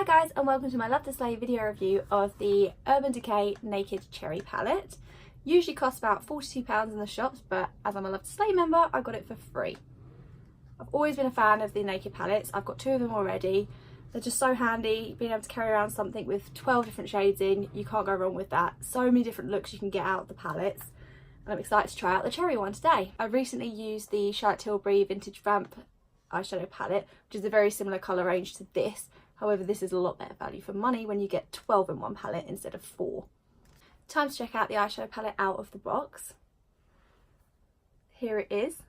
Hi guys, and welcome to my Love to Slay video review of the Urban Decay Naked Cherry palette. Usually costs about £42 in the shops, but as I'm a Love to Slay member, I got it for free. I've always been a fan of the Naked palettes. I've got 2 of them already. They're just so handy, being able to carry around something with 12 different shades in. You can't go wrong with that. So many different looks you can get out of the palettes. And I'm excited to try out the cherry one today. I recently used the Charlotte Tilbury Vintage Vamp eyeshadow palette, which is a very similar colour range to this. However, this is a lot better value for money when you get 12 in one palette instead of 4. Time to check out the eyeshadow palette out of the box. Here it is,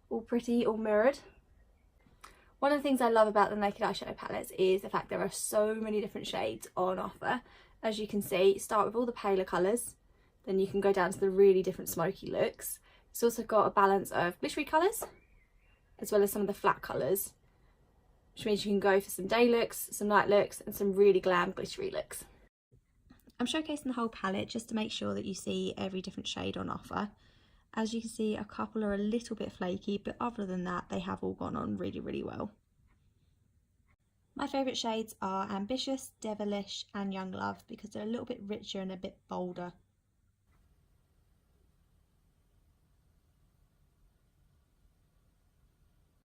all pretty, all mirrored. One of the things I love about the Naked eyeshadow palettes is the fact there are so many different shades on offer. As you can see, start with all the paler colours, then you can go down to the really different smoky looks. It's also got a balance of glittery colours, as well as some of the flat colours, which means you can go for some day looks, some night looks, and some really glam glittery looks. I'm showcasing the whole palette just to make sure that you see every different shade on offer. As you can see, a couple are a little bit flaky, but other than that, they have all gone on really, really well. My favourite shades are Ambitious, Devilish, and Young Love because they're a little bit richer and a bit bolder.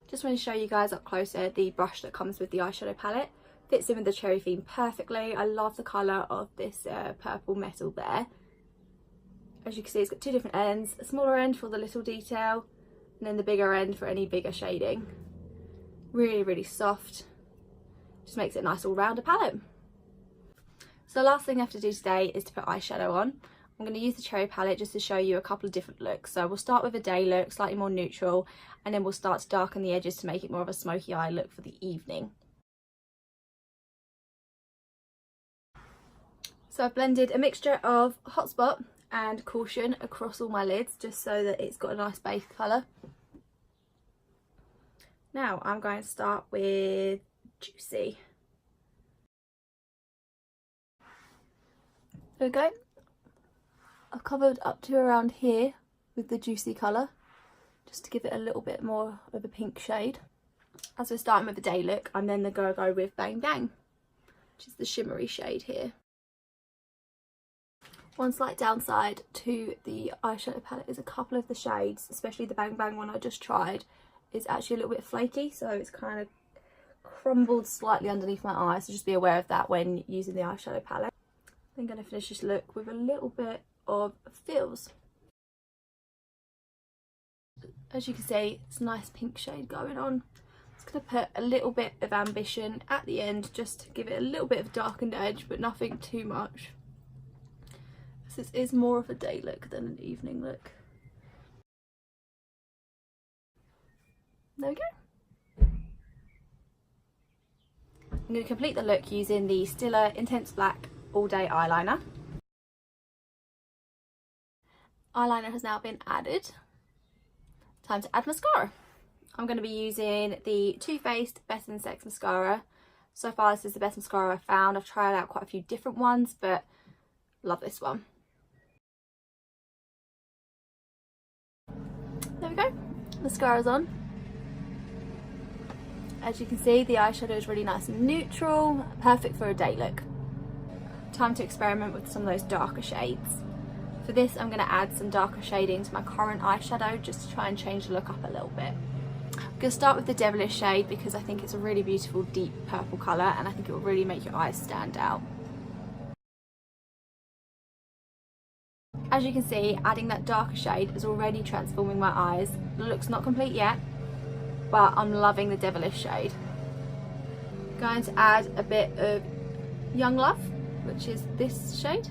Just want to show you guys up closer the brush that comes with the eyeshadow palette. Fits in with the cherry theme perfectly. I love the colour of this purple metal there. As you can see, it's got 2 different ends. A smaller end for the little detail, and then the bigger end for any bigger shading. Really, really soft. Just makes it a nice all-rounder palette. So the last thing I have to do today is to put eyeshadow on. I'm going to use the cherry palette just to show you a couple of different looks. So we'll start with a day look, slightly more neutral, and then we'll start to darken the edges to make it more of a smoky eye look for the evening. So I've blended a mixture of Hotspot and Caution across all my lids just so that it's got a nice base colour. Now I'm going to start with Juicy. There we go. I've covered up to around here with the Juicy colour just to give it a little bit more of a pink shade. As we're starting with the day look, I'm then going to go with Bang Bang, which is the shimmery shade here. One slight downside to the eyeshadow palette is a couple of the shades, especially the Bang Bang one I just tried, is actually a little bit flaky, so it's kind of crumbled slightly underneath my eye, so just be aware of that when using the eyeshadow palette. I'm going to finish this look with a little bit of Feels. As you can see, it's a nice pink shade going on. I'm just going to put a little bit of Ambition at the end just to give it a little bit of darkened edge, but nothing too much. This is more of a day look than an evening look. There we go. I'm going to complete the look using the Stila Intense Black All Day Eyeliner. Eyeliner has now been added. Time to add mascara. I'm going to be using the Too Faced Best in Sex mascara. So far this is the best mascara I've found. I've tried out quite a few different ones, but love this one. There we go, mascara's on. As you can see, the eyeshadow is really nice and neutral, perfect for a day look. Time to experiment with some of those darker shades. For this, I'm going to add some darker shading to my current eyeshadow just to try and change the look up a little bit. I'm going to start with the Devilish shade because I think it's a really beautiful deep purple colour and I think it will really make your eyes stand out. As you can see, adding that darker shade is already transforming my eyes. The look's not complete yet, but I'm loving the Devilish shade. Going to add a bit of Young Love, which is this shade.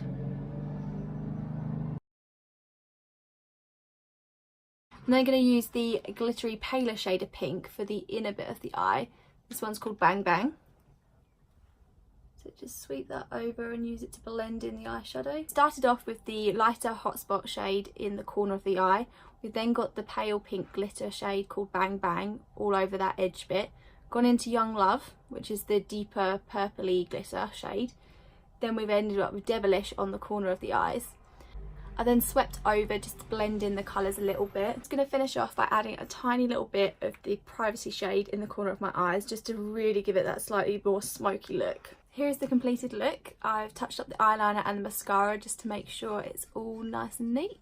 I'm then going to use the glittery paler shade of pink for the inner bit of the eye. This one's called Bang Bang. So just sweep that over and use it to blend in the eyeshadow. Started off with the lighter Hotspot shade in the corner of the eye. We've then got the pale pink glitter shade called Bang Bang all over that edge bit. Gone into Young Love, which is the deeper purpley glitter shade. Then we've ended up with Devilish on the corner of the eyes. I then swept over just to blend in the colours a little bit. I'm going to finish off by adding a tiny little bit of the Privacy shade in the corner of my eyes, just to really give it that slightly more smoky look. Here's the completed look. I've touched up the eyeliner and the mascara just to make sure it's all nice and neat.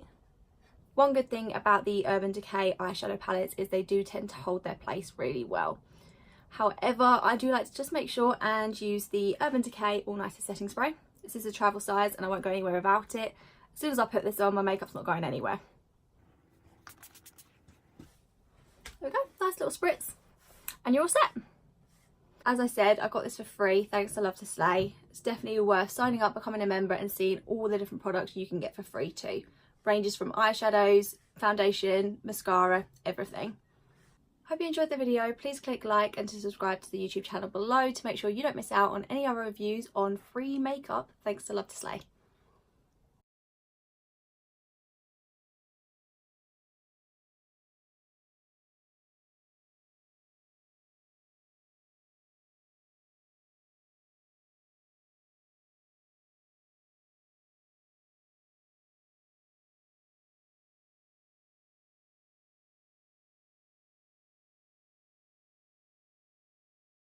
One good thing about the Urban Decay eyeshadow palettes is they do tend to hold their place really well. However, I do like to just make sure and use the Urban Decay All Nighter Setting Spray. This is a travel size and I won't go anywhere without it. As soon as I put this on, my makeup's not going anywhere. There we go, nice little spritz. And you're all set. As I said, I got this for free thanks to Love to Slay. It's definitely worth signing up, becoming a member and seeing all the different products you can get for free too. Ranges from eyeshadows, foundation, mascara, everything. Hope you enjoyed the video. Please click like and to subscribe to the YouTube channel below to make sure you don't miss out on any other reviews on free makeup thanks to Love to Slay.